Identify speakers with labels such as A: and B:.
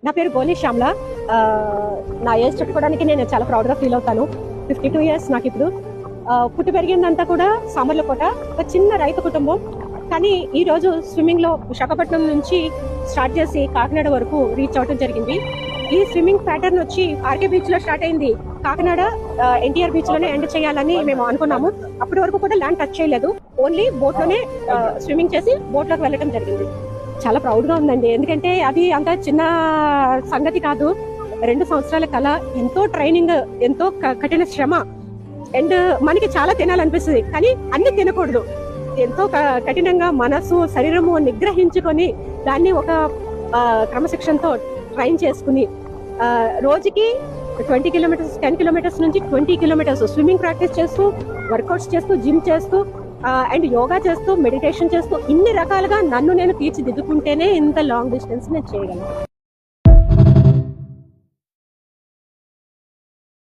A: నా పేరు గోలి శ్యామ్లా. నా ఏజ్ చెప్పుకోవడానికి నేను చాలా ప్రౌడ్గా ఫీల్ అవుతాను. 52 ఇయర్స్ నాకు ఇప్పుడు. పుట్టి పెరిగిందంతా కూడా సామర్లకోట, ఒక చిన్న రైతు కుటుంబం. కానీ ఈరోజు స్విమ్మింగ్లో విశాఖపట్నం నుంచి స్టార్ట్ చేసి కాకినాడ వరకు రీచ్ అవడం జరిగింది. ఈ స్విమ్మింగ్ ప్యాటర్న్ వచ్చి ఆర్కే బీచ్లో స్టార్ట్ అయింది. కాకినాడ ఎన్టీఆర్ బీచ్లోనే ఎండ్ చేయాలని మేము అనుకున్నాము. అప్పటి వరకు కూడా ల్యాండ్ టచ్ చేయలేదు. ఓన్లీ బోట్లోనే స్విమ్మింగ్ చేసి బోట్లోకి వెళ్ళడం జరిగింది. చాలా ప్రౌడ్గా ఉందండి. ఎందుకంటే అది అంత చిన్న సంగతి కాదు. 2 సంవత్సరాల కళ, ఎంతో ట్రైనింగ్, ఎంతో కఠిన శ్రమ. అండ్ మనకి చాలా తినాలనిపిస్తుంది, కానీ అన్ని తినకూడదు. ఎంతో కఠినంగా మనసు శరీరము నిగ్రహించుకొని దాన్ని ఒక క్రమశిక్షణతో ట్రైన్ చేసుకుని రోజుకి 20 కిలోమీటర్స్, 10 కిలోమీటర్స్ నుంచి 20 కిలోమీటర్స్ స్విమ్మింగ్ ప్రాక్టీస్ చేస్తూ, వర్కౌట్స్ చేస్తూ, జిమ్ చేస్తూ అండ్ యోగా చేస్తూ, మెడిటేషన్ చేస్తూ, ఇన్ని రకాలుగా నన్ను నేను తీర్చిదిద్దుకుంటేనే ఇంత లాంగ్ డిస్టెన్స్ నేను చేయగలను.